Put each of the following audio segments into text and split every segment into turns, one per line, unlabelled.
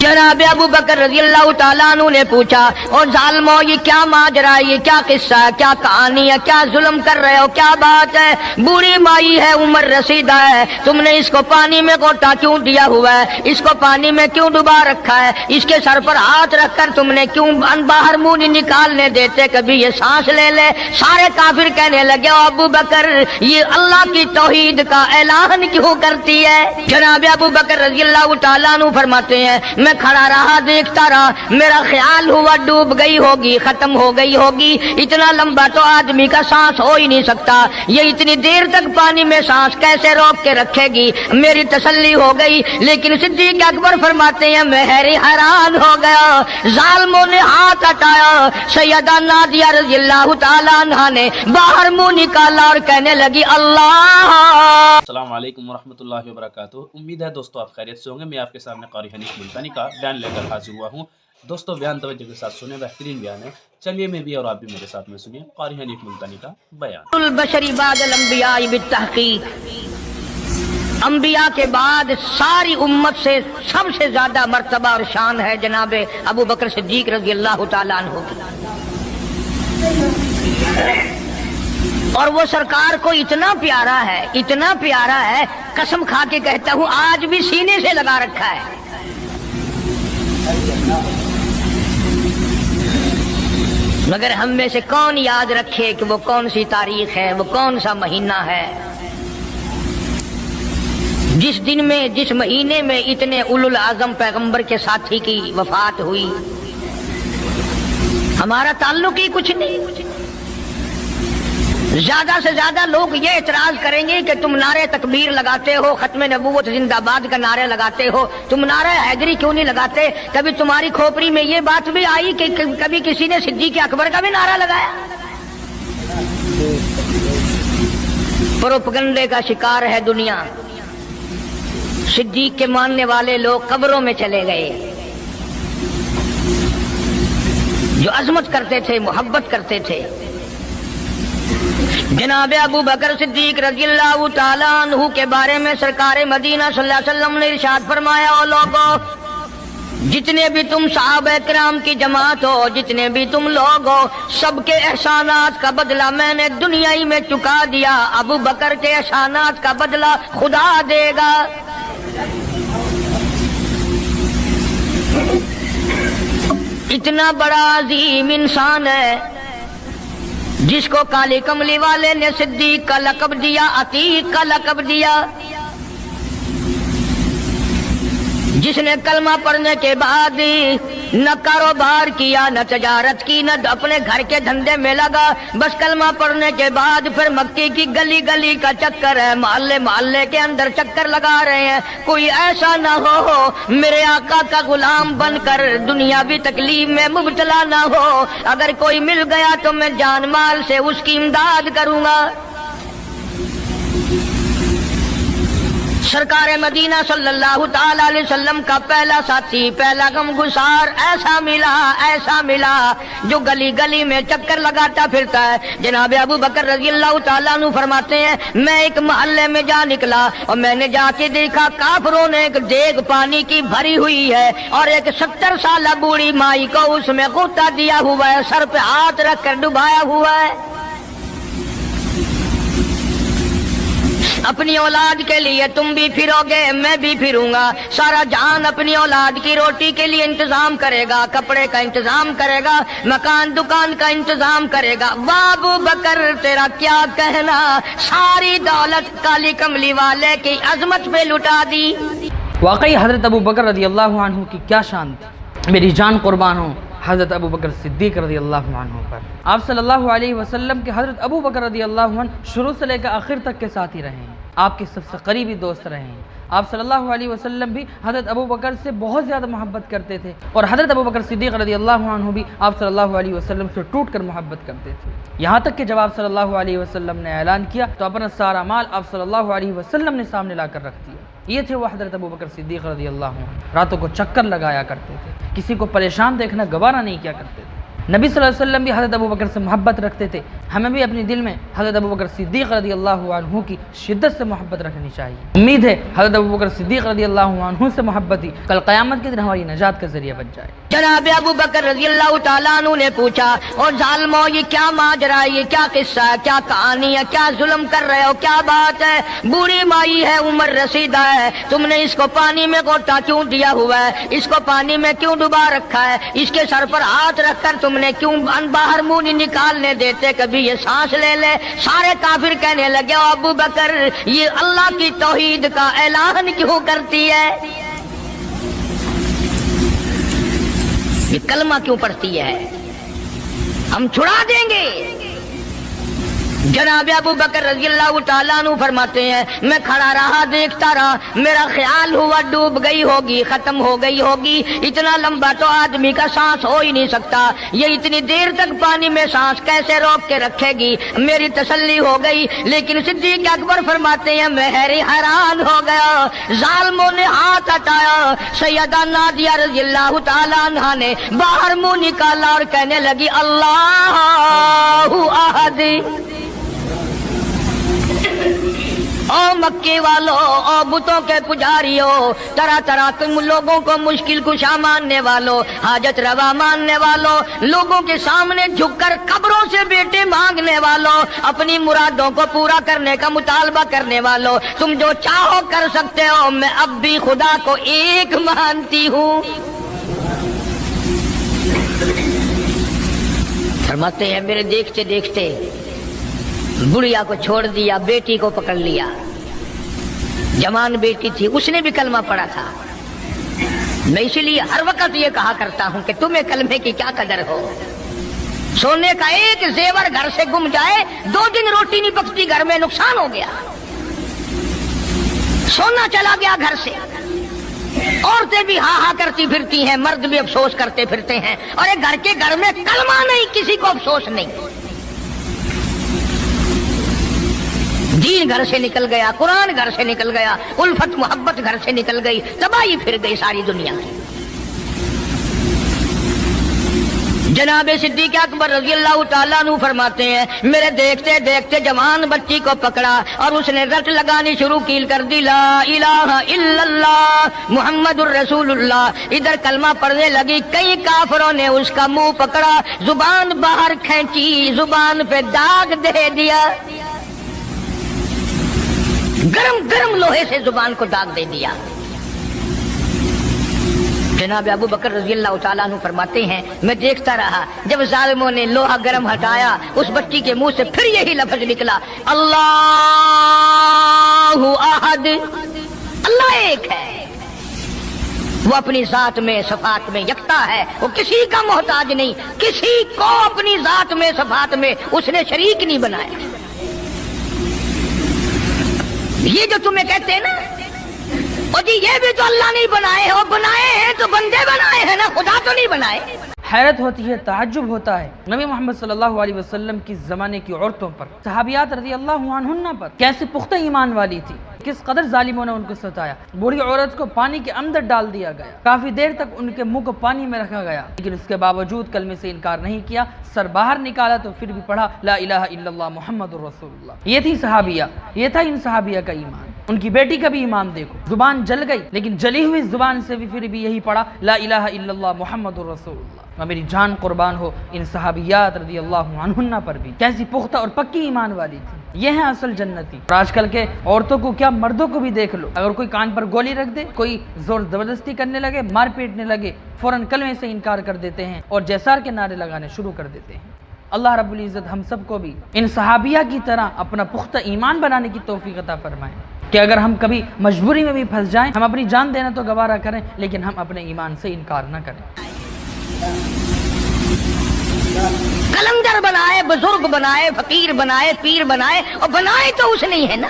जनाब अबू बकर रजी अल्लाह तआला अन्हु ने पूछा, और जालिमो ये क्या माजरा है, ये क्या किस्सा है, क्या कहानी है, क्या जुल्म कर रहे हो, क्या बात है? बूढ़ी माई है, उम्र रसीदा है, तुमने इसको पानी में गोटा क्यों दिया हुआ है, इसको पानी में क्यों डुबा रखा है, इसके सर पर हाथ रखकर तुमने क्यों बाहर मुंह नहीं निकालने देते, कभी ये सांस ले ले। सारे काफिर कहने लगे, अबू बकर ये अल्लाह की तौहीद का ऐलान क्यों करती है? जनाब अबू बकर रजी अल्लाह तआला अन्हु फरमाते हैं, मैं खड़ा रहा, देखता रहा, मेरा ख्याल हुआ डूब गई होगी, खत्म हो गई होगी। इतना लंबा तो आदमी का सांस हो ही नहीं सकता, ये इतनी देर तक पानी में सांस कैसे रोक के रखेगी? मेरी तसल्ली हो गई। लेकिन सिद्दीक अकबर फरमाते हैं, मैं हैरान हो गया। जालिमों ने हाथ हटाया, सैयदा नादिया रज़ी अल्लाह तआला अन्हा ने बाहर मुंह निकाला और कहने लगी, अल्लाह।
अस्सलाम वालेकुम वरहमतुल्लाहि वबरकातुहू। उम्मीद है दोस्तों आप खैरियत से होंगे। मैं आपके सामने कारी हनीफ मुल्तानी का बयान लेकर हाजिर हुआ हूँ। दोस्तों बयान तवज्जो के साथ सुने, बेहतरीन बयान है। चलिए मैं भी और आप भी मेरे साथ में सुनिए कारी हनीफ मुल्तानी का बयान।
बशरी बादल अंबिया बित्तहकीक, अंबिया के बाद सारी उम्मत से सबसे ज्यादा मर्तबा और शान है जनाब अबू बकर सिद्दीक रज़ी अल्लाह तआला अन्हु की। और वो सरकार को इतना प्यारा है, इतना प्यारा है, कसम खा के कहता हूँ आज भी सीने से लगा रखा है। मगर हम में से कौन याद रखे कि वो कौन सी तारीख है, वो कौन सा महीना है जिस दिन में, जिस महीने में इतने उलुल आजम पैगंबर के साथी की वफात हुई। हमारा ताल्लुक ही कुछ नहीं। ज्यादा से ज्यादा लोग ये एतराज करेंगे कि तुम नारे तकबीर लगाते हो, खत्म नबूवत जिंदाबाद का नारे लगाते हो, तुम नारे हैदरी क्यों नहीं लगाते? कभी तुम्हारी खोपड़ी में ये बात भी आई कि कभी किसी ने सिद्दीक अकबर का भी नारा लगाया? प्रोपगंडे का शिकार है दुनिया। सिद्दीक के मानने वाले लोग कब्रों में चले गए। जो अजमत करते थे, मोहब्बत करते थे। जनाब अबू बकर सिद्दीक रज़ी अल्लाह तआला अन्हु के बारे में सरकार मदीना सल्लल्लाहु अलैहि वसल्लम ने इरशाद फरमाया, ओ लोगों, जितने भी तुम सहाबा किराम की जमात हो, जितने भी तुम लोग हो, सबके एहसानात का बदला मैंने दुनिया ही में चुका दिया। अबू बकर के एहसानात का बदला खुदा देगा। इतना बड़ा अजीम इंसान है जिसको काली कमली वाले ने सिद्दीक का लक़ब दिया, अतीक का लक़ब दिया, जिसने कलमा पढ़ने के बाद न कारोबार किया, न तजारत की, न अपने घर के धंधे में लगा, बस कलमा पढ़ने के बाद फिर मक्के की गली गली का चक्कर है, मोहल्ले मोहल्ले के अंदर चक्कर लगा रहे हैं। कोई ऐसा ना हो मेरे आका का गुलाम बनकर दुनियावी तकलीफ में मुब्तला ना हो। अगर कोई मिल गया तो मैं जान माल से उसकी इमदाद करूंगा। सरकार मदीना सल्लल्लाहु ताला अलैहि वसल्लम का पहला साथी, पहला गमगुसार ऐसा मिला जो गली गली में चक्कर लगाता फिरता है। जनाब अबू बकर रज़ी अल्लाह तआला अन्हु फरमाते हैं, मैं एक मोहल्ले में जा निकला और मैंने जाके देखा काफिरों ने एक देग पानी की भरी हुई है और एक 70 साल बूढ़ी माई को उसमें गोता दिया हुआ है, सर पे हाथ रख कर डुबाया हुआ है। अपनी औलाद के लिए तुम भी फिरोगे, मैं भी फिरूंगा। सारा जहान अपनी औलाद की रोटी के लिए इंतजाम करेगा, कपड़े का इंतजाम करेगा, मकान दुकान का इंतजाम करेगा। अबू बकर तेरा क्या कहना, सारी दौलत काली कमली वाले की अजमत पे लुटा दी।
वाकई हज़रत अबू बकर रज़ी अल्लाह अन्हु की क्या शान थी। मेरी जान कुर्बान हो हज़रत अबू बकर सिद्दीक रज़ी अल्लाह अन्हु पर। आप सल्लल्लाहु अलैहि वसल्लम के हज़रत अबू बकर रज़ी अल्लाह अन्हु शुरू से लेकर आखिर तक के साथ ही रहे हैं, आपके सबसे करीबी दोस्त रहे हैं। आप सल्लल्लाहु अलैहि वसल्लम भी हज़रत अबू बकर से बहुत ज़्यादा मोहब्बत करते थे और हज़रत अबू बकर सिद्दीक रज़ी अल्लाह अन्हु भी आप सल्लल्लाहु अलैहि वसल्लम से टूट कर मोहब्बत करते थे। यहाँ तक कि जब आप सल्लल्लाहु अलैहि वसल्लम ने ऐलान किया तो अपना सारा माल आप सल्लल्लाहु अलैहि वसल्लम ने सामने ला कर रख दिया। ये थे वो हज़रत अबू बकर सिद्दीक रज़ी अल्लाह अन्हु। रातों को चक्कर लगाया करते थे, किसी को परेशान देखना गवारा नहीं किया करते थे। नबी सल्लल्लाहु अलैहि वसल्लम भी हज़रत अबू बकर से मोहब्बत रखते थे। हमें भी अपने दिल में हज़रत अबू बकर सिद्दीक़ रज़ियल्लाहु अन्हु की शिद्दत से मोहब्बत रखनी चाहिए। उम्मीद है हज़रत अबू बकर सिद्दीक़ रज़ियल्लाहु अन्हु से मोहब्बत ही कल क़यामत के दिन हमारी नजात का ज़रिया बन जाए।
जनाब अबू बकर रज़ियल्लाहु ताला अन्हु ने पूछा, और जालिमो ये क्या माजरा है, ये क्या किस्सा है, क्या कहानी है, क्या जुल्म कर रहे हो, क्या बात है? बूढ़ी माई है, उम्र रसीदा है, तुमने इसको पानी में गोटा क्यों दिया हुआ है, इसको पानी में क्यों डुबा रखा है, इसके सर पर हाथ रखकर तुमने क्यों बाहर मुंह नहीं निकालने देते, कभी ये सांस ले ले। सारे काफिर कहने लगे, अबू बकर ये अल्लाह की तौहीद का ऐलान क्यों करती है, ये कलमा क्यों पढ़ती है, हम छुड़ा देंगे। जनाब अबू बकर रज़ियल्लाहु ताला अन्हु फरमाते हैं, मैं खड़ा रहा, देखता रहा, मेरा ख्याल हुआ डूब गई होगी, खत्म हो गई होगी। इतना लंबा तो आदमी का सांस हो ही नहीं सकता, ये इतनी देर तक पानी में सांस कैसे रोक के रखेगी। मेरी तसल्ली हो गई, लेकिन सिद्दीक़ अकबर फरमाते हैं मैं हैरान हो गया। जालिमों ने हाथ हटाया, सैयदा नादिया रज़ियल्लाहु ताला अन्हा ने बाहर मुंह निकाला और कहने लगी, अल्लाहु अहद। ओ मक्के वालों, ओ बुतों के पुजारियों, तरह तरह के लोगों को मुश्किल कुशा मानने वालों, हाजत रवा मानने वालों, लोगों के सामने झुककर कब्रों से बेटे मांगने वालों, अपनी मुरादों को पूरा करने का मुतालबा करने वालों, तुम जो चाहो कर सकते हो, मैं अब भी खुदा को एक मानती हूँ। फरमाते हैं मेरे देखते देखते बुढ़िया को छोड़ दिया, बेटी को पकड़ लिया। जवान बेटी थी, उसने भी कलमा पढ़ा था। मैं इसीलिए हर वक्त ये कहा करता हूं कि तुम्हें कलमे की क्या कदर हो। सोने का एक जेवर घर से गुम जाए, 2 दिन रोटी नहीं पकती, घर में नुकसान हो गया। सोना चला गया घर से, औरतें भी हा हा करती फिरती हैं, मर्द भी अफसोस करते फिरते हैं, और एक घर में कलमा नहीं, किसी को अफसोस नहीं। दीन घर से निकल गया, कुरान घर से निकल गया, उल्फत मोहब्बत घर से निकल गई, तबाही फिर गई सारी दुनिया की। जनाब सिद्दीक़ अकबर रज़ियल्लाहु ताला अन्हु फरमाते हैं, मेरे देखते देखते जवान बच्ची को पकड़ा और उसने रट लगानी शुरू की कर दी, ला इलाहा इल्लल्लाह मुहम्मदुर रसूलुल्लाह। इधर कलमा पढ़ने लगी, कई काफिरों ने उसका मुंह पकड़ा, जुबान बाहर खींची, जुबान पे दाग दे दिया, गरम गरम लोहे से जुबान को दाग दे दिया। जनाब अबू बकर रज़ियल्लाहु ताला अन्हु फरमाते हैं, मैं देखता रहा, जब जालिमों ने लोहा गरम हटाया, उस बच्ची के मुंह से फिर यही लफ्ज निकला, अल्लाहु अहद, अल्लाह एक है। वो अपनी जात में सफात में यकता है, वो किसी का मोहताज नहीं, किसी को अपनी जात में सफात में उसने शरीक नहीं बनाया। ये जो तुम्हें कहते हैं ना, और जी ये भी तो अल्लाह नहीं बनाए, और बनाए हैं तो बंदे बनाए हैं ना, खुदा तो नहीं बनाए।
हैरत होती है, ताज्जुब होता है नबी मोहम्मद सल्लल्लाहु अलैहि वसल्लम की ज़माने की औरतों पर, सहाबियात रज़ियल्लाहु अन्हुन्ना पर, कैसे पुख्ता ईमान वाली थी, किस कदर जालिमों ने उनको सताया। बूढ़ी औरत को पानी के अंदर डाल दिया गया, काफी देर तक उनके मुंह को पानी में रखा गया, लेकिन उसके बावजूद कलमे से इनकार नहीं किया, सर बाहर निकाला तो फिर भी पढ़ा, ला इलाहा इल्लल्लाह मुहम्मदुर रसूलुल्लाह। ये थी सहाबिया, ये था इन सहाबिया का ईमान। उनकी बेटी का भी ईमान देखो, जुबान जल गई, लेकिन जली हुई जुबान से भी फिर भी यही पढ़ा, ला इलाहा इल्लल्लाह मुहम्मदुर रसूलुल्लाह। और मेरी जान कुर्बान हो इन सहाबियात रज़ियल्लाहु अन्हुन्ना पर भी, कैसी पुख्ता और पक्की ईमान वाली थी। ये है असल जन्नती। और आजकल के औरतों को क्या, मर्दों को भी देख लो, अगर कोई कान पर गोली रख दे, कोई जोर जबरदस्ती करने लगे, मार पीटने लगे, फौरन कलमे से इनकार कर देते हैं और जैसार के नारे लगाने शुरू कर देते हैं। अल्लाह रब्बुल इज़्ज़त हम सबको भी इन सहाबिया की तरह अपना पुख्ता ईमान बनाने की तौफीक अता फरमाए, कि अगर हम कभी मजबूरी में भी फंस जाएं, हम अपनी जान देना तो गवारा करें, लेकिन हम अपने ईमान से इनकार न करें।
कलंदर बनाए, बुजुर्ग बनाए, फकीर बनाए, पीर बनाए, और बनाए तो उसने ही है ना।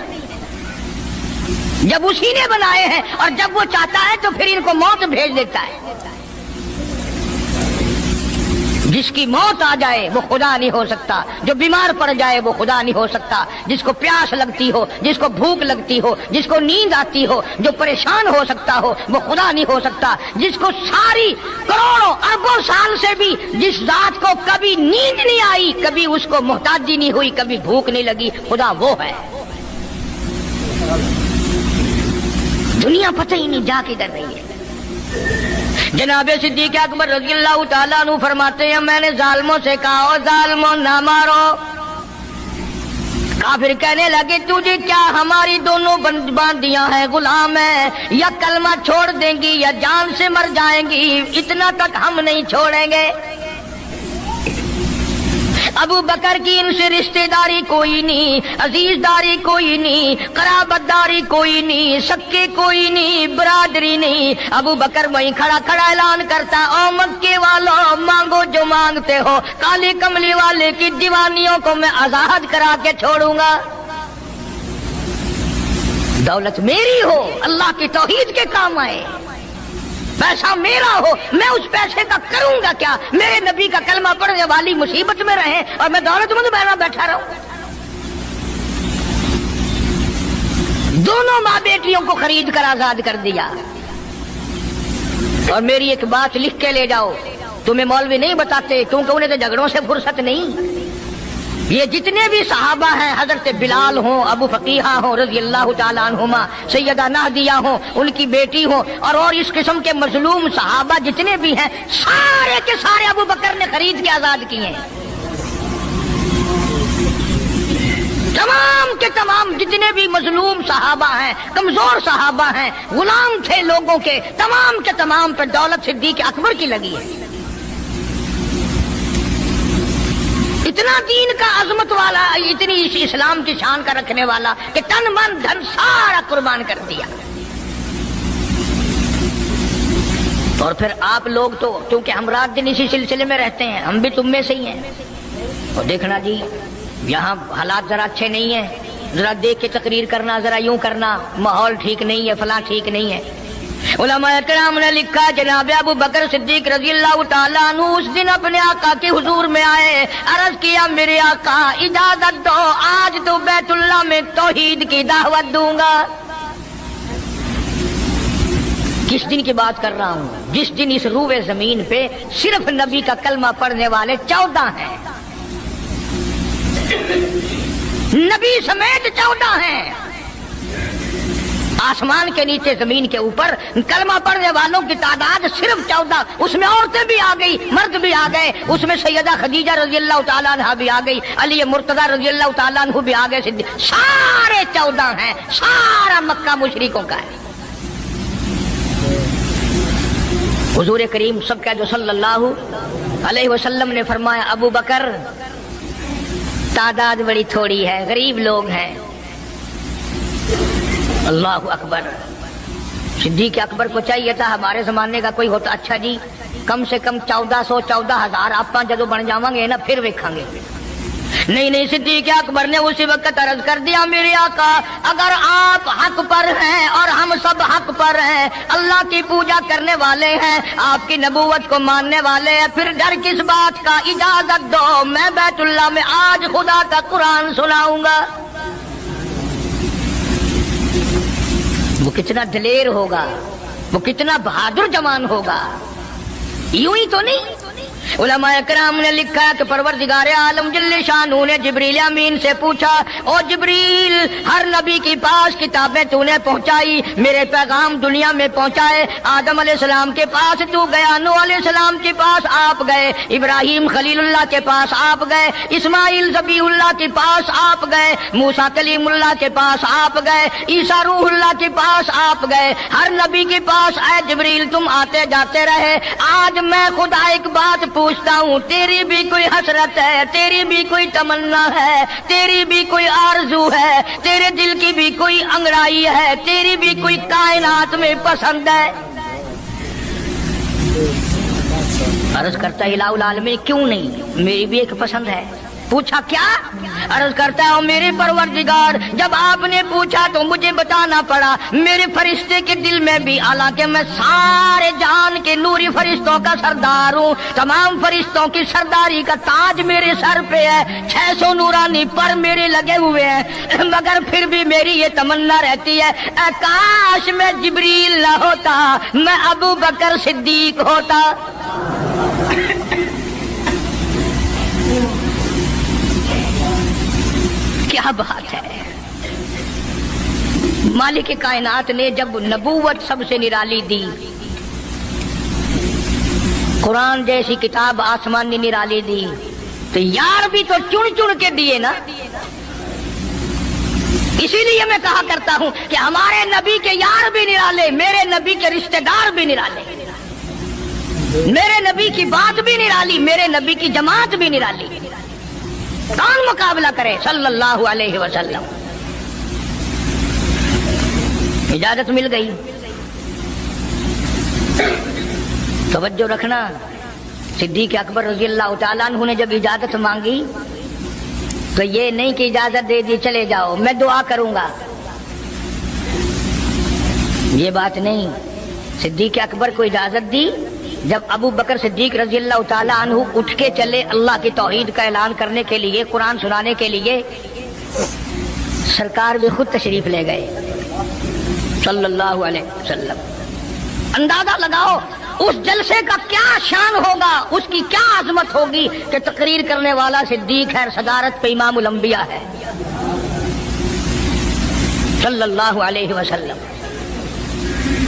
जब उसी ने बनाए हैं और जब वो चाहता है तो फिर इनको मौत भेज देता है। जिसकी मौत आ जाए वो खुदा नहीं हो सकता, जो बीमार पड़ जाए वो खुदा नहीं हो सकता, जिसको प्यास लगती हो, जिसको भूख लगती हो, जिसको नींद आती हो, जो परेशान हो सकता हो वो खुदा नहीं हो सकता, जिसको सारी करोड़ों अरबों साल से भी जिस जात को कभी नींद नहीं आई, कभी उसको मोहताजी नहीं हुई, कभी भूख नहीं लगी, खुदा वो है। दुनिया पता ही नहीं जा किधर रही है। जनाब सिद्दीक अकबर रज़ियल्लाहु ताला अन्हु फरमाते हैं, मैंने जालिमों से कहा, ओ जालिमों ना मारो। काफिर कहने लगे, तुझे क्या हमारी दोनों बांदियां हैं, गुलाम है, या कलमा छोड़ देंगी या जान से मर जाएंगी, इतना तक हम नहीं छोड़ेंगे। अबू बकर की इनसे रिश्तेदारी कोई नहीं, अजीजदारी कोई नहीं, कराबतदारी कोई नहीं, सक्के कोई नहीं, बरादरी नहीं। अबू बकर वहीं खड़ा खड़ा ऐलान करता, ओ मक्के वालों, मांगो जो मांगते हो, काली कमली वाले की दीवानियों को मैं आजाद करा के छोड़ूंगा। दौलत मेरी हो, अल्लाह की तौहीद के काम आए, पैसा मेरा हो, मैं उस पैसे का करूंगा क्या? मेरे नबी का कलमा पढ़ने वाली मुसीबत में रहे और मैं दौलतमंद बना बैठा रहूं। दोनों माँ बेटियों को खरीद कर आजाद कर दिया। और मेरी एक बात लिख के ले जाओ, तुम्हें मौलवी नहीं बताते क्योंकि उन्हें तो झगड़ों से फुर्सत नहीं। ये जितने भी सहाबा हैं, हजरत बिलाल हो, अबू फकीहा हो रज़ियल्लाहु ताला अन्हुमा, सैयदा नादिया हो, उनकी बेटी हो, और इस किस्म के मजलूम सहाबा जितने भी हैं, सारे के सारे अबू बकर ने खरीद के आजाद किए हैं। तमाम के तमाम जितने भी मजलूम सहाबा हैं, कमजोर सहाबा हैं, गुलाम थे लोगों के, तमाम के तमाम पर दौलत सिद्दीक अकबर की लगी है। इतना दीन का अजमत वाला, इतनी इस्लाम की शान का रखने वाला कि तन मन धन सारा कुर्बान कर दिया। और फिर आप लोग तो, क्योंकि हम रात दिन इसी सिलसिले में रहते हैं, हम भी तुम में से ही हैं। और देखना जी, यहाँ हालात जरा अच्छे नहीं है, जरा देख के तकरीर करना, जरा यूं करना, माहौल ठीक नहीं है, फलां ठीक नहीं है। उलमाए किराम ने लिखा, जनाब अबू बकर सिद्दीक रज़ियल्लाहु ताला अन्हु उस दिन अपने आका के हुजूर में आए, अर्ज किया, मेरे आका इजाजत दो, आज तो बैतुल्लाह में तौहीद की दावत दूंगा। किस दिन की बात कर रहा हूँ? जिस दिन इस रूए जमीन पे सिर्फ नबी का कलमा पढ़ने वाले 14 हैं, नबी समेत 14 हैं। आसमान के नीचे जमीन के ऊपर कलमा पढ़ने वालों की तादाद सिर्फ 14, उसमें औरतें भी आ गई, मर्द भी आ गए, उसमें सैयदा खदीजा रज़ियल्लाहु ताला अन्हा भी आ गई, अली मुर्तजा रज़ियल्लाहु ताला अन्हु भी आ गए, सारे 14 हैं। सारा मक्का मुशरिकों का है। हुजूर करीम सबका जो सल्लल्लाहु अलैहि वसल्लम ने फरमाया, अबू बकर तादाद बड़ी थोड़ी है, गरीब लोग हैं। अल्लाहु अकबर। सिद्दीक अकबर को चाहिए था हमारे जमाने का कोई होता, अच्छा जी कम से कम 1400-14,000 आप जदों बन जावांगे ना फिर वेखांगे। नहीं, सिद्दीक अकबर ने उसी वक्त अर्ज कर दिया, मेरे आका अगर आप हक पर हैं और हम सब हक पर हैं, अल्लाह की पूजा करने वाले हैं, आपकी नबूवत को मानने वाले हैं, फिर डर किस बात का? इजाजत दो, मैं बैतुल्लाह में आज खुदा का कुरान सुनाऊंगा। वो कितना दलेर होगा, वो कितना बहादुर जवान होगा। यूं ही तो नहीं। उलमाए किराम ने लिखा कि परवरदिगार आलम जल्ले शानू ने जिब्रील अमीन से पूछा, ओ जिब्रील, हर नबी के पास किताबें तूने पहुंचाई, मेरे पैगाम दुनिया में पहुंचाए। आदम अलैहिस्सलाम के पास तू गया, नूह अलैहिस्सलाम के पास आप गए, इब्राहिम खलीलुल्लाह के पास आप गए, इस्माइल ज़बीहुल्लाह के पास आप गए, मूसा कलीमुल्लाह के पास आप गए, ईसा रूहुल्लाह के पास आप गए। हर नबी के पास ऐ जिब्रील तुम आते जाते रहे। आज मैं खुदा एक बात पूछता हूँ, तेरी भी कोई हसरत है, तेरी भी कोई तमन्ना है, तेरी भी कोई आरजू है, तेरे दिल की भी कोई अंगड़ाई है, तेरी भी कोई कायनात में पसंद है? अर्ज करता इलाहुल आलमीन, क्यों नहीं, मेरी भी एक पसंद है। पूछा क्या? अर्ज करता है मेरे परवरदिगार, जब आपने पूछा तो मुझे बताना पड़ा मेरे फरिश्ते के दिल में भी, हालांकि मैं सारे जहान के नूरी फरिश्तों का सरदार हूँ, तमाम फरिश्तों की सरदारी का ताज मेरे सर पे है, 600 नूरानी पर मेरे लगे हुए हैं, मगर फिर भी मेरी ये तमन्ना रहती है काश मैं जिब्रील ना होता, मैं अबू बकर सिद्दीक होता। क्या बात है। मालिक कायनात ने जब नबूवत सबसे निराली दी, कुरान जैसी किताब आसमान ने निराली दी, तो यार भी तो चुन चुन के दिए ना। इसीलिए मैं कहा करता हूं कि हमारे नबी के यार भी निराले, मेरे नबी के रिश्तेदार भी निराले, मेरे नबी की बात भी निराली, मेरे नबी की जमात भी निराली। कौन मुकाबला करे सल्लल्लाहु अलैहि वसल्लम। इजाजत मिल गई। तवज्जो रखना, सिद्दीक अकबर रज़ी अल्लाह तआला अन्हु ने जब इजाजत मांगी तो ये नहीं कि इजाजत दे दी चले जाओ मैं दुआ करूंगा, ये बात नहीं। सिद्दीक अकबर को इजाजत दी। जब अबू बकर सिद्दीक रज़ी अल्लाह तआला अन्हु उठ के चले अल्लाह की तौहीद का ऐलान करने के लिए, कुरान सुनाने के लिए, सरकार भी खुद तशरीफ ले गए सल्लल्लाहु अलैहि वसल्लम। अंदाजा लगाओ उस जलसे का क्या शान होगा, उसकी क्या आजमत होगी कि तकरीर करने वाला सिद्दीक है, सदारत पे इमामुल अंबिया है सल्लल्लाहु अलैहि वसल्लम।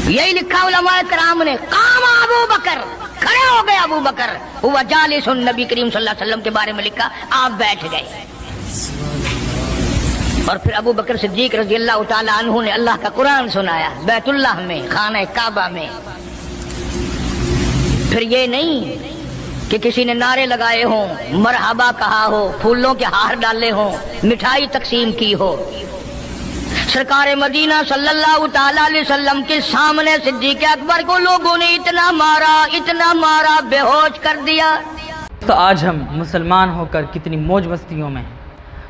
यही लिखा उलमाए कराम ने, काम अबू बकर, खड़े हो गए अबू बकर, हुआ जालिसुन, नबी करीम सल्लल्लाहु अलैहि वसल्लम के बारे में लिखा आप बैठ गए। और फिर अबू बकर सिद्दीक रज़ी अल्लाह तआला अन्हु ने अल्लाह का कुरान सुनाया बैतुल्लाह में, खाना काबा में। फिर ये नहीं कि किसी ने नारे लगाए हों, मरहबा कहा हो, फूलों के हार डाले हों, मिठाई तकसीम की हो। सरकार मदीना सल्लल्लाहु ताला अलैहि वसल्लम के सामने सिद्दीक अकबर को लोगों ने इतना मारा, बेहोश कर दिया।
तो आज हम मुसलमान होकर कितनी मौज मस्तियों में हैं,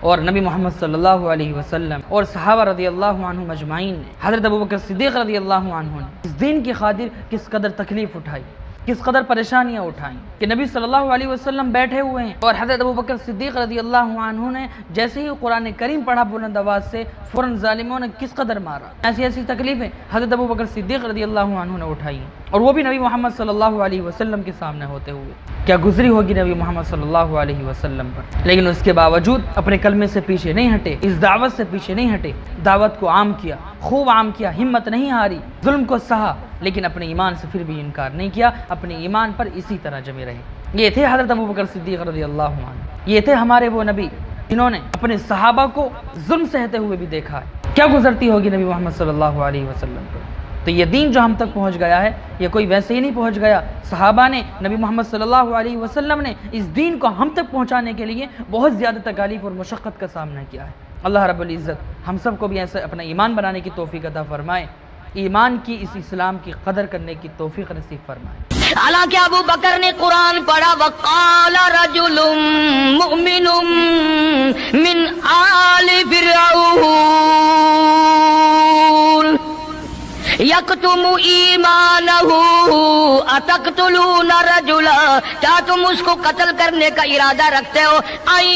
और नबी मोहम्मद सल्लल्लाहु अलैहि वसल्लम और सहाबा रज़ियल्लाहु अन्हुम अजमाइन ने, हज़रत अबू बकर सिद्दीक़ रज़ियल्लाहु अन्हु ने इस दीन की खातिर किस कदर तकलीफ़ उठाई, किस कदर परेशानियाँ उठाई कि नबी सल्लल्लाहु अलैहि वसल्लम बैठे हुए हैं और हज़रत अबू बकर सिद्दीक़ रज़ियल्लाहु अन्हु ने जैसे ही कुरान करीम पढ़ा बुलंद आवाज़ से, फ़ौरन ज़ालिमों ने किस कदर मारा। ऐसी ऐसी तकलीफ़ें हज़रत अबू बकर सिद्दीक़ रज़ियल्लाहु अन्हु ने उठाई, और वो भी नबी मोहम्मद सल्लल्लाहु अलैहि वसल्लम के सामने होते हुए। क्या गुजरी होगी नबी मोहम्मद सल्लल्लाहु अलैहि वसल्लम पर, लेकिन उसके बावजूद अपने कलमे से पीछे नहीं हटे, इस दावत से पीछे नहीं हटे, दावत को आम किया, खूब आम किया, हिम्मत नहीं हारी, जुल्म को सहा, लेकिन अपने ईमान से फिर भी इनकार नहीं किया, अपने ईमान पर इसी तरह जमे रहे। ये थे हज़रत अबू बकर सिद्दीक़ रज़ियल्लाहु अन्हु, ये थे हमारे वो नबी जिन्होंने अपने सहाबा को जुल्म सहते हुए भी देखा है। क्या गुजरती होगी नबी मोहम्मद सल्लल्लाहु अलैहि वसल्लम पर। तो ये दीन जो हम तक पहुंच गया है, ये कोई वैसे ही नहीं पहुंच गया। सहाबा ने, नबी मोहम्मद सल्लल्लाहु अलैहि वसल्लम ने इस दीन को हम तक पहुंचाने के लिए बहुत ज़्यादा तकालीफ और मुशक्क़त का सामना किया है। अल्लाह रब्बुल इज़्ज़त हम सब को भी ऐसे अपना ईमान बनाने की तौफ़ीक़ अता फरमाए, ईमान की, इस इस्लाम की कदर करने की तौफ़ीक़ नसीब फरमाए।
हालांकि अबू बकर ने कुरान पढ़ा, वक़ाल रजुलुम मुमिनुम मिन आलि फिरऔन यक्तुमु ईमानहु अतक़्तुलूना रजुला, क्या तुम उसको कत्ल करने का इरादा रखते हो? आई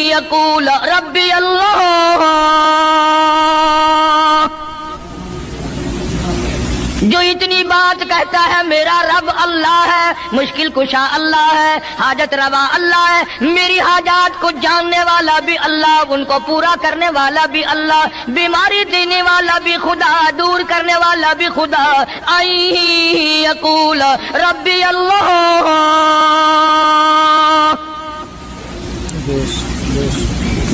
यक़ूल रब्बी अल्लाह, जो इतनी बात कहता है मेरा रब अल्लाह है, मुश्किल कुशा अल्लाह है, हाजत रवा अल्लाह है, मेरी हाजात को जानने वाला भी अल्लाह, उनको पूरा करने वाला भी अल्लाह, बीमारी देने वाला भी खुदा, दूर करने वाला भी खुदा। आई यक़ूल रब्बी अल्लाह,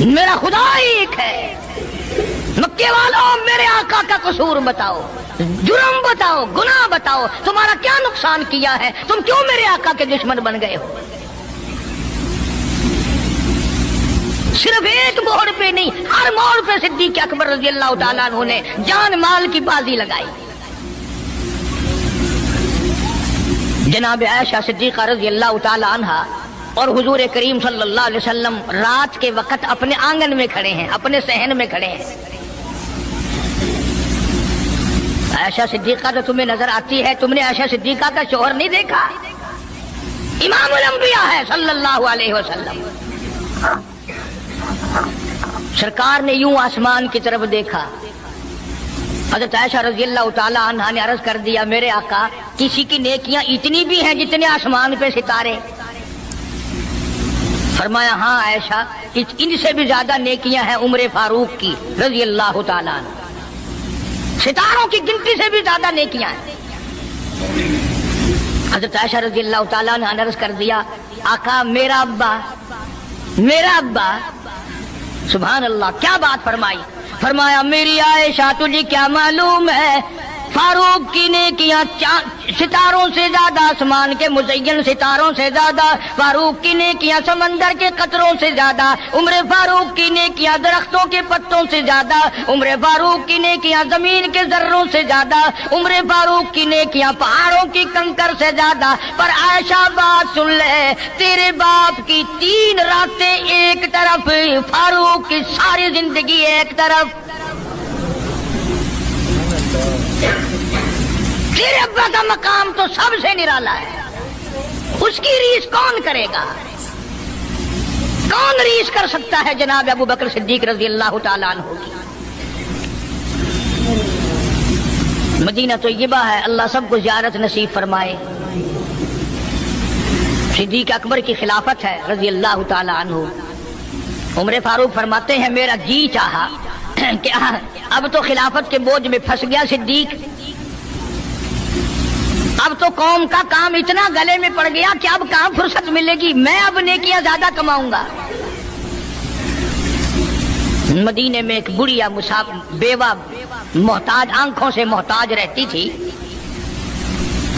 मेरा खुदा एक है। मक्के वालों, मेरे आका का कसूर बताओ, जुर्म बताओ, गुनाह बताओ, तुम्हारा क्या नुकसान किया है, तुम क्यों मेरे आका के दुश्मन बन गए हो? सिर्फ एक मोड़ पे नहीं, हर मोड़ पे सिद्दीक अकबर रज़ी अल्लाह तआला अन्हु ने जान माल की बाजी लगाई। जनाब आयशा सिद्दीक़ा रज़ी अल्लाह तआला अन्हा اور حضور کریم صلی اللہ علیہ وسلم رات کے وقت اپنے آنگن میں کھڑے ہیں، اپنے صحن میں کھڑے ہیں۔ عائشہ صدیقہ تو تمہیں نظر آتی ہے، تم نے عائشہ صدیقہ کا شوہر نہیں دیکھا؟ امام الانبیاء ہے صلی اللہ علیہ وسلم۔ سرکار نے یوں آسمان کی طرف دیکھا، حضرت عائشہ رضی اللہ تعالی عنہا نے عرض کر دیا میرے آقا کسی کی نیکیاں اتنی بھی ہیں جتنے آسمان پہ ستارے؟ فرمایا ہاں عائشہ، ان سے بھی زیادہ نیکیاں ہیں عمر فاروق کی رضی اللہ تعالی عنہ، ستاروں کی گنتی سے بھی زیادہ نیکیاں ہیں۔ حضرت عائشہ رضی اللہ تعالیٰ نے عرض کر دیا آقا میرا ابا، سبحان اللہ کیا بات فرمائی، فرمایا میری عائشہ تجھے کیا معلوم ہے فاروق کی نیکیاں ستاروں سے زیادہ، آسمان کے مزین ستاروں سے زیادہ، فاروق کی نیکیاں سمندر کے قطروں سے زیادہ، عمر فاروق کی نیکیاں درختوں کے پتوں سے زیادہ، عمر فاروق کی نیکیاں زمین کے ذروں سے زیادہ، عمر فاروق کی نیکیاں پہاڑوں کی کنکر سے زیادہ۔ پر عائشہ بات سن لے، تیرے باپ کی 3 راتیں ایک طرف، فاروق کی ساری زندگی ایک طرف۔ تیرے ابا کا مقام تو سب سے نرالا ہے، اس کی ریس کون کرے گا؟ کون ریس کر سکتا ہے جناب ابو بکر صدیق رضی اللہ تعالیٰ عنہ کی؟ مدینہ طیبہ ہے، اللہ سب کو زیارت نصیب فرمائے۔ صدیق اکبر کی خلافت ہے رضی اللہ تعالیٰ عنہ۔ عمر فاروق فرماتے ہیں میرا جی چاہا کہ اب تو خلافت کے بوجھ میں پھنس گیا صدیق، اب تو قوم کا کام اتنا گلے میں پڑ گیا کہ اب کہاں فرصت ملے گی، میں اب نیکیاں زیادہ کماؤں گا۔ مدینے میں ایک بڑھیا بیوہ محتاج، آنکھوں سے محتاج رہتی تھی۔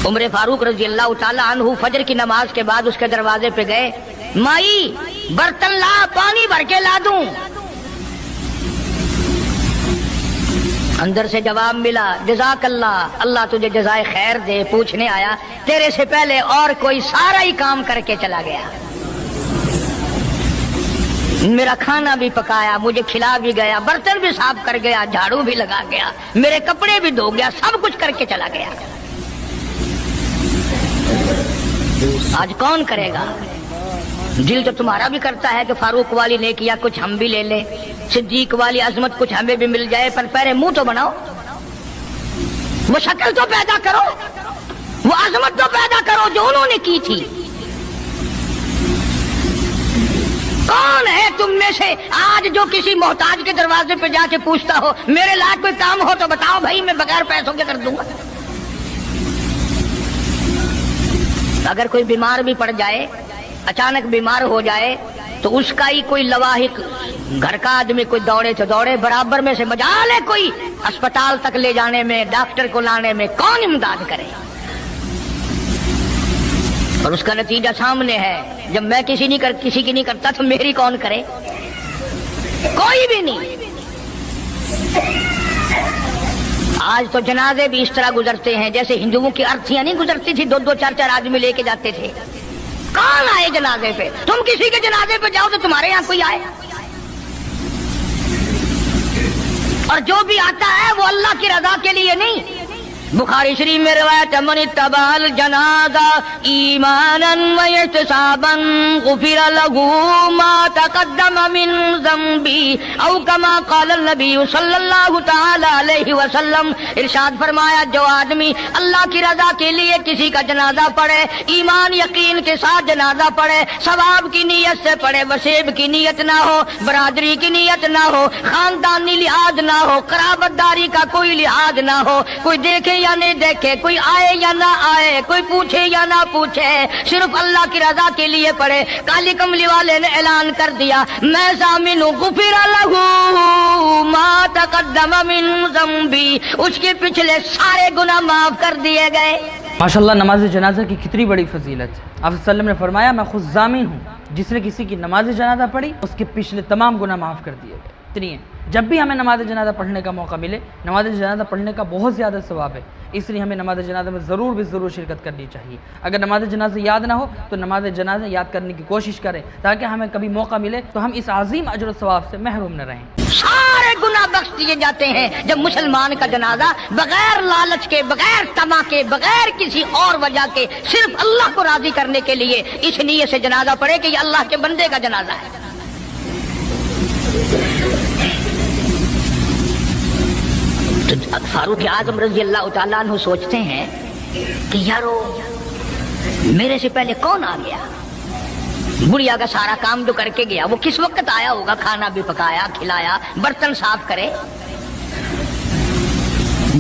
عمر فاروق رضی اللہ تعالیٰ عنہ فجر کی نماز کے بعد اس کے دروازے پہ گئے، مائی برتن لا، پانی بھر کے لا دوں؟ اندر سے جواب ملا جزاک اللہ، اللہ تجھے جزائے خیر دے، پوچھنے آیا تیرے سے پہلے اور کوئی سارا ہی کام کر کے چلا گیا، میرا کھانا بھی پکایا، مجھے کھلا بھی گیا، برتن بھی صاف کر گیا، جھاڑو بھی لگا گیا، میرے کپڑے بھی دھو گیا، سب کچھ کر کے چلا گیا۔ آج کون کرے گا؟ دل تو تمہارا بھی کرتا ہے کہ فاروق والی نیکیاں کچھ ہم بھی لے لیں، صدیق والی عظمت کچھ ہمیں بھی مل جائے، پر پہلے منہ تو بناؤ، وہ شکل تو پیدا کرو، وہ عظمت تو پیدا کرو جو انہوں نے کی تھی۔ کون ہے تم میں سے آج جو کسی محتاج کے دروازے پہ جا کے پوچھتا ہو میرے لائق کوئی کام ہو تو بتاؤ بھائی، میں بغیر پیسوں کے کر دوں گا؟ اگر کوئی بیمار بھی پڑ جائے، اچانک بیمار ہو جائے، تو اس کا ہی کوئی لواحق، گھر کا آدمی کوئی دوڑے تو دوڑے، برابر میں سے مجال ہے کوئی اسپتال تک لے جانے میں، ڈاکٹر کو لانے میں، کون امداد کرے؟ اور اس کا نتیجہ سامنے ہے، جب میں کسی کی نہیں کرتا تو میری کون کرے؟ کوئی بھی نہیں۔ آج تو جنازے بھی اس طرح گزرتے ہیں جیسے ہندوؤں کی ارتھیاں نہیں گزرتی تھی، 2 4 آدمی لے کے جاتے تھے۔ کون آئے جنازے پہ؟ تم کسی کے جنازے پہ جاؤ تو تمہارے یہاں کوئی آئے، اور جو بھی آتا ہے وہ اللہ کی رضا کے لیے نہیں۔ بخاری شریف میں روایت من اتبع الجنازہ ایمانا واحتسابا غفر له ما تقدم من ذنبی او کما قال النبی صلی اللہ تعالی علیہ وسلم۔ ارشاد فرمایا جو آدمی اللہ کی رضا کے لیے کسی کا جنازہ پڑھے، ایمان یقین کے ساتھ جنازہ پڑھے، ثواب کی نیت سے پڑھے، وسیب کی نیت نہ ہو، برادری کی نیت نہ ہو، خاندانی لحاظ نہ ہو، قرابت داری کا کوئی لحاظ نہ ہو، کوئی دیکھے یا نہیں دیکھے، کوئی آئے یا نہ آئے، کوئی پوچھے یا نہ پوچھے، صرف اللہ کی رضا کے لیے پڑھے۔ کالی کملی والے نے اعلان کر دیا میں ضامن ہوں، غفر لہ ما تقدم من ذنبی، اس کے پچھلے سارے گناہ معاف کر دیے گئے۔
ماشاءاللہ نماز جنازہ کی کتنی بڑی فضیلت ہے۔ آپ صلی اللہ علیہ وسلم نے فرمایا میں خود ضامن ہوں، جس نے کسی کی نماز جنازہ پڑھی اس کے پچھلے تمام گناہ معاف کر دیے گئے۔ सुनिए, जब भी हमें नमाज जनाजा पढ़ने का मौका मिले, नमाज जनाजा पढ़ने का बहुत ज़्यादा सवाब है, इसलिए हमें नमाज जनाजा में ज़रूर शिरकत करनी चाहिए। अगर नमाज जनाजा याद ना हो तो नमाज जनाजा याद करने की कोशिश करें, ताकि हमें कभी मौका मिले तो हम इस अजीम अजर सवाब से महरूम न रहें।
सारे गुनाह बख्श दिए जाते हैं जब मुसलमान का जनाजा बगैर लालच के, बगैर तमा के, बगैर किसी और वजह के, सिर्फ अल्लाह को राजी करने के लिए इस नियत से जनाजा पढ़े कि ये अल्लाह के बंदे का जनाजा है। तो फारूक आजम रजी अल्लाह तआला अन्हु सोचते हैं कि यारो मेरे से पहले कौन आ गया, बुढ़िया का सारा काम जो करके गया वो किस वक्त आया होगा, खाना भी पकाया, खिलाया, बर्तन साफ करे।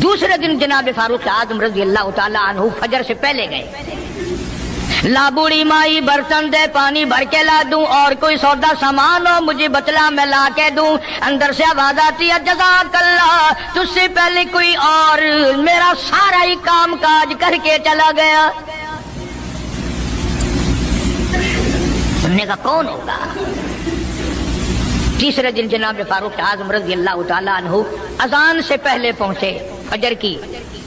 दूसरे दिन जनाब फारूक आजम रजी अल्लाह तआला अन्हु फजर से पहले गए। ला बूढ़ी माई बर्तन दे, पानी भर के ला दूं, और कोई सौदा सामान हो मुझे बतला मैं ला के दूं। अंदर से आवाज आती है जज़ाकल्लाह, तुझसे पहले कोई और मेरा सारा ही काम काज करके चला गया। उन्होंने कहा कौन होगा। तीसरे दिन जनाब फारूक आजम रज़ी अल्लाह तआला अन्हु अजान से पहले पहुंचे फजर की,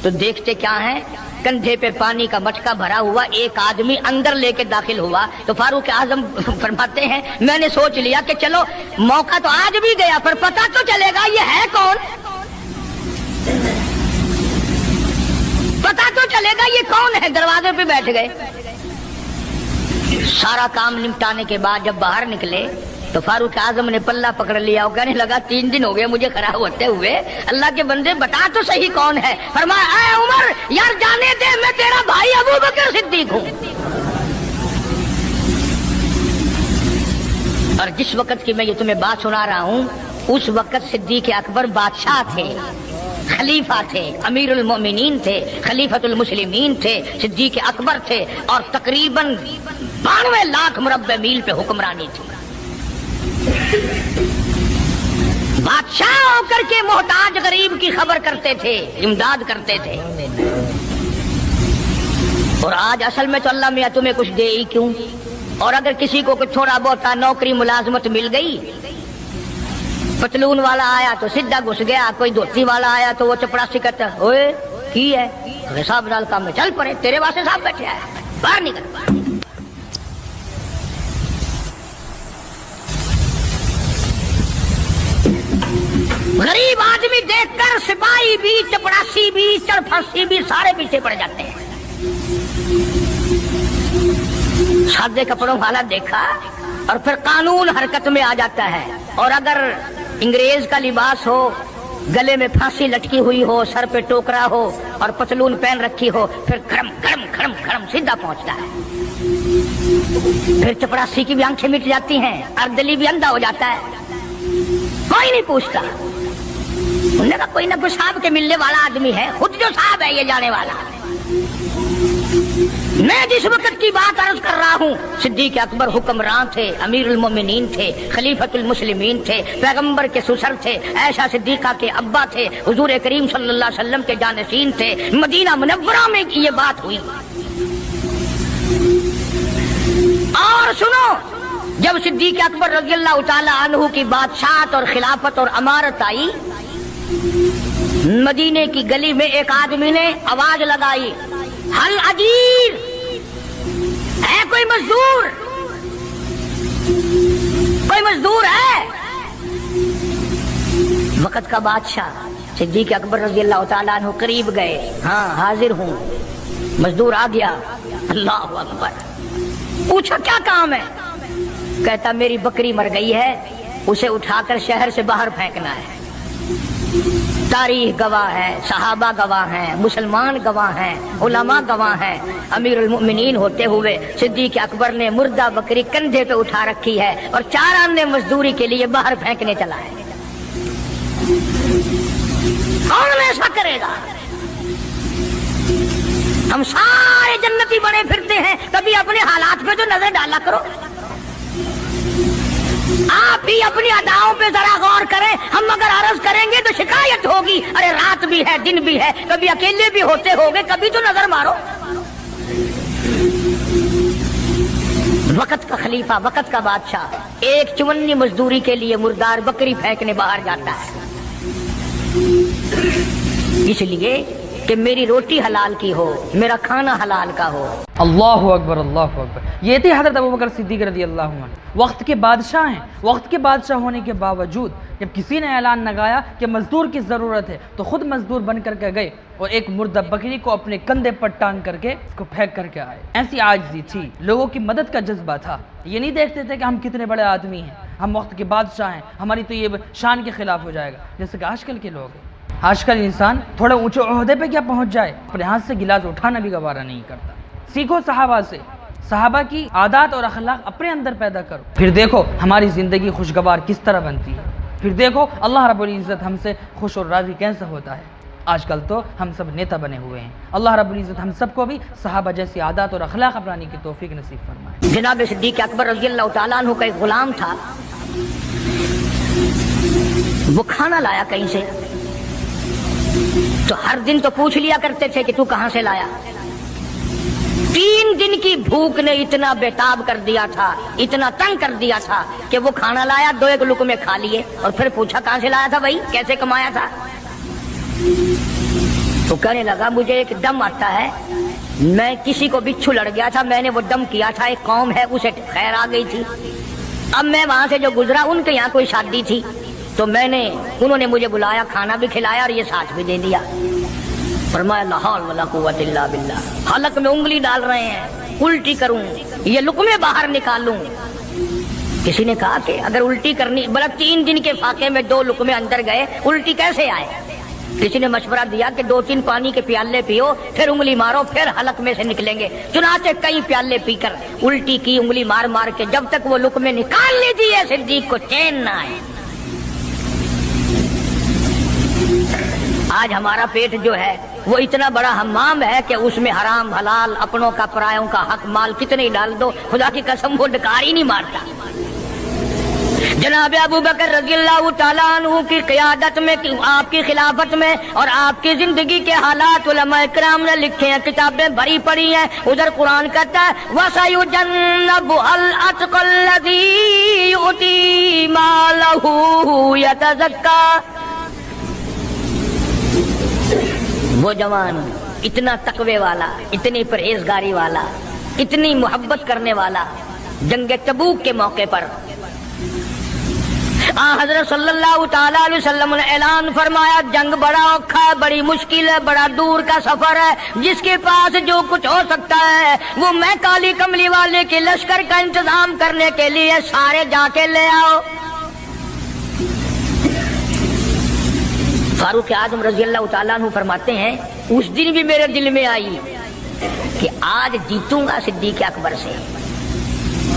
तो देखते क्या है, कंधे पे पानी का मटका भरा हुआ एक आदमी अंदर लेके दाखिल हुआ। तो फारूक आजम फरमाते हैं मैंने सोच लिया कि चलो मौका तो आज भी गया, पर पता तो चलेगा ये है कौन, पता तो चलेगा ये कौन है। दरवाजे पे बैठ गए। सारा काम निपटाने के बाद जब बाहर निकले तो फारूक आजम ने पल्ला पकड़ लिया और कहने लगा 3 दिन हो गए मुझे खड़ा होते हुए, अल्लाह के बंदे बता तो सही कौन है। फरमाया ऐ उमर यार जाने दे, मैं तेरा भाई अबू बकर सिद्दीक हूं। और जिस वक्त की मैं ये तुम्हें बात सुना रहा हूं उस वक्त सिद्दीक अकबर बादशाह थे, खलीफा थे, अमीरुल मोमिनीन थे, खलीफतुल मुस्लिमीन थे, सिद्दीक अकबर थे, और तकरीबन 92 लाख मुरब्बे मील पे हुक्मरानी थी। बादशाह होकर के मोहताज गरीब की खबर करते थे, इमदाद करते थे। और आज असल में तो अल्लाह मियां तुम्हें कुछ दे ही क्यों, और अगर किसी को कुछ थोड़ा बहुत नौकरी मुलाजमत मिल गई, पतलून वाला आया तो सीधा घुस गया, कोई धोती वाला आया तो वो चपड़ासी कहता ओए की है हिसाब डाल काम में चल पड़े, तेरे वास्ते साहब बैठे आया, बाहर निकल। गरीब आदमी देखकर सिपाही भी, चपड़ासी भी, चरफासी भी सारे पीछे पड़ जाते हैं। सादे कपड़ों वाला देखा और फिर कानून हरकत में आ जाता है। और अगर अंग्रेज का लिबास हो, गले में फांसी लटकी हुई हो, सर पे टोकरा हो और पतलून पहन रखी हो, फिर खड़म खड़म खड़म खड़म सीधा पहुंचता है। फिर चपड़ासी की भी आंखें मिट जाती हैं, अर्दली भी अंधा हो जाता है, कोई नहीं पूछता। उन्होंने कहा कोई ना कोई साहब के मिलने वाला आदमी है, खुद जो साहब है ये जाने वाला। मैं जिस वक्त की बात अर्ज कर रहा हूँ सिद्दीक अकबर हुक्मरान थे, अमीरुल मोमिनीन थे, खलीफतुल मुस्लिमीन थे, पैगंबर के सुसर थे, ऐशा सिद्दीका के अब्बा थे, हुजूर करीम सल्लल्लाहु अलैहि वसल्लम के जानशीन थे। मदीना मुनव्वरा में ये बात हुई। और सुनो, जब सिद्दीक अकबर रज़ियल्लाहु ताला अन्हु की बादशाहत और खिलाफत और अमारत आई, मदीने की गली में एक आदमी ने आवाज लगाई, हल अजीर है कोई मजदूर, कोई मजदूर है। वक्त का बादशाह सिद्दीक अकबर रज़ियल्लाहु ताला अन्हु करीब गए, हाँ हाजिर हूं। मजदूर आ गया, अल्लाहु अकबर। पूछा क्या काम है, कहता मेरी बकरी मर गई है, उसे उठाकर शहर से बाहर फेंकना है। तारीख गवाह है, सहाबा गवाह हैं, मुसलमान गवाह हैं, उलमा गवाह हैं। अमीरुल मोमिनीन होते हुए सिद्दीक अकबर ने मुर्दा बकरी कंधे पे उठा रखी है और 4 आने मजदूरी के लिए बाहर फेंकने चला है। कौन ऐसा करेगा? हम सारे जन्नती बने फिरते हैं, कभी अपने हालात पे तो नजर डाला करो। आप भी अपनी अदाओं पे जरा गौर करें। हम अगर अर्ज करेंगे तो शिकायत होगी, अरे रात भी है दिन भी है, कभी अकेले भी होते होंगे, कभी तो नजर मारो। वक़्त का खलीफा, वक़्त का बादशाह, एक चुवन्नी मजदूरी के लिए मुर्दार बकरी फेंकने बाहर जाता है, इसलिए कि मेरी रोटी हलाल की हो, मेरा खाना हलाल का हो।
अल्लाहु अकबर, अल्लाहु अकबर। ये थे हज़रत अबू बकर सिद्दीक़ रज़ियल्लाहु अन्हु, वक्त के बादशाह हैं। वक्त के बादशाह होने के बावजूद जब किसी ने ऐलान लगाया कि मज़दूर की ज़रूरत है तो ख़ुद मज़दूर बन करके गए और एक मुर्दा बकरी को अपने कंधे पर टांग करके उसको फेंक करके आए। ऐसी आजिज़ी थी, लोगों की मदद का जज्बा था। ये नहीं देखते थे कि हम कितने बड़े आदमी हैं, हम वक्त के बादशाह हैं, हमारी तो ये शान के ख़िलाफ़ हो जाएगा, जैसे कि आजकल के लोग हैं। आजकल इंसान थोड़े ऊंचे ओहदे पे क्या पहुंच जाए, अपने हाथ से गिलास उठाना भी गवारा नहीं करता। सीखो सहाबा से, सहाबा की आदत और अखलाक अपने अंदर पैदा करो, फिर देखो हमारी ज़िंदगी खुशगवार किस तरह बनती है, फिर देखो अल्लाह रब्बुल इज़्ज़त हमसे खुश और राज़ी कैसे होता है। आजकल तो हम सब नेता बने हुए हैं। अल्लाह रब्बुल इज़्ज़त हम सबको भी सहाबा जैसी आदत और अखलाक अपनाने की तौफीक नसीब फरमाए।
जनाब सिद्दीक़ अकबर रज़ियल्लाहु ताला अन्हु का एक गुलाम था, वो खाना लाया कहीं से, तो हर दिन तो पूछ लिया करते थे कि तू कहां से लाया। 3 दिन की भूख ने इतना बेताब कर दिया था, इतना तंग कर दिया था कि वो खाना लाया, 2 लुक़मे खा लिए और फिर पूछा कहां से लाया था भाई, कैसे कमाया था। तो कहने लगा मुझे एक दम आता है, मैं किसी को बिच्छू लड़ गया था, मैंने वो दम किया था, एक कौम है उसे खैर आ गई थी। अब मैं वहां से जो गुजरा, उनके यहाँ कोई शादी थी, तो उन्होंने मुझे बुलाया, खाना भी खिलाया और ये साथ भी दे दिया। फरमाया ला हौल वला कुव्वत इल्ला बिल्लाह। हलक में उंगली डाल रहे हैं, उल्टी करूं, ये लुक़मे बाहर निकालूं। किसी ने कहा कि अगर उल्टी करनी, बल्कि 3 दिन के फाके में 2 लुक़मे अंदर गए, उल्टी कैसे आए। किसी ने मशवरा दिया कि 2-3 पानी के प्याले पियो, फिर उंगली मारो, फिर हलक में से निकलेंगे। चुनाचे कई प्याले पीकर उल्टी की, उंगली मार मार के, जब तक वो लुक़मे निकाल लीजिए सिद्दीक़ को चैन ना आए। आज हमारा पेट जो है वो इतना बड़ा हम्माम है कि उसमें हराम हलाल, अपनों का परायों का हक माल कितने ही डाल दो, खुदा की कसम वो डकार ही नहीं मारता। जनाब अबू बकर रज़ियल्लाहु ताला अन्हु की क़ियादत में, आपकी खिलाफत में और आपकी जिंदगी के हालात उलमा इकराम ने लिखे हैं, किताबें भरी पड़ी हैं। उधर कुरान कहता है वसयुजन्नबुल अत्क़ल्लज़ी युती मालहू यतज़क्का। वो जवान इतना तकवे वाला, इतनी परहेजगारी वाला, इतनी मोहब्बत करने वाला, जंग तबूक के मौके पर हज़रत सल्लल्लाहु ताला अलैहि वसल्लम ने ऐलान फरमाया, जंग बड़ा औखा है, बड़ी मुश्किल है, बड़ा दूर का सफर है, जिसके पास जो कुछ हो सकता है वो मैं काली कमली वाले के लश्कर का इंतजाम करने के लिए सारे जाके ले आओ। फारूक आज़म रज़ियल्लाहु ताला अन्हु फरमाते हैं, उस दिन भी मेरे दिल में आई कि आज जीतूंगा सिद्दीक़ अकबर से।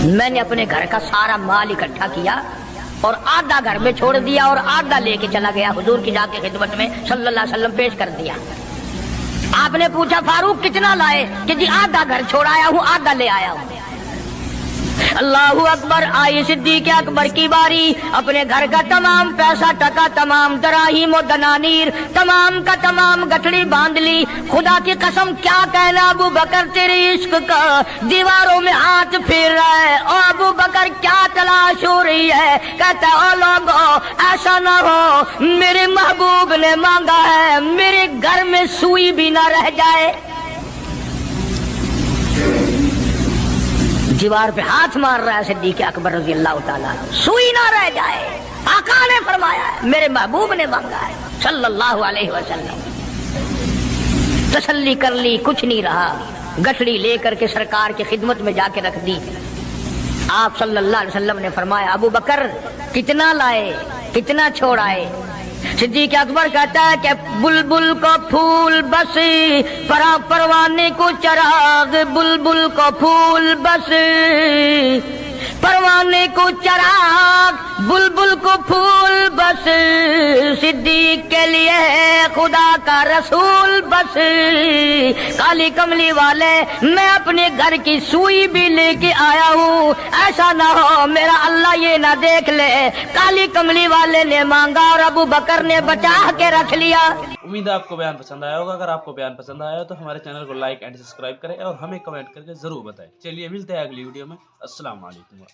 मैंने अपने घर का सारा माल इकट्ठा किया और आधा घर में छोड़ दिया और आधा लेके चला गया हुजूर की जाके खिदमत में सल्लल्लाहु अलैहि वसल्लम पेश कर दिया। आपने पूछा फारूक कितना लाए, कि जी आधा घर छोड़ाया हूँ, आधा ले आया हूँ। अल्लाहू अकबर। आई सिद्दीक़ अकबर की बारी, अपने घर का तमाम पैसा टका, तमाम दराहिम और दनानीर, तमाम का तमाम गठड़ी बांध ली। खुदा की कसम क्या कहना अबू बकर, तेरे इश्क का दीवारों में हाथ फेर रहा है। और अबू बकर क्या तलाश हो रही है, कहता ओ लोगों ऐसा ना हो मेरे महबूब ने मांगा है मेरे घर में सुई भी ना रह जाए। दीवार पे हाथ मार रहा है सिद्दीक़ अकबर रज़ियल्लाहु ताला, सुई ना रह जाए। आका ने फरमाया है, मेरे महबूब ने मांगा है सल्लल्लाहु अलैहि वसल्लम। तसल्ली कर ली, कुछ नहीं रहा, गठड़ी लेकर के सरकार की खिदमत में जाके रख दी। आप सल्लल्लाहु अलैहि वसल्लम ने फरमाया, अबू बकर कितना लाए, कितना छोड़ाए। सिद्दीक़ अकबर कहता है कि बुलबुल को फूल बस, परवाने को चराग, बुलबुल को फूल बस, परवाने को चराग, बुलबुल को फूल बस सिद्दीक के लिए है खुदा का रसूल बस। काली कमली वाले मैं अपने घर की सुई भी लेके आया हूँ, ऐसा ना हो मेरा अल्लाह ये ना देख ले काली कमली वाले ने मांगा और अबू बकर ने बचा के रख लिया।
उम्मीद है आपको बयान पसंद आया होगा। अगर आपको बयान पसंद आया तो हमारे चैनल को लाइक एंड सब्सक्राइब करें और हमें कमेंट करके ज़रूर बताएं। चलिए मिलते हैं अगली वीडियो में। अस्सलाम वालेकुम।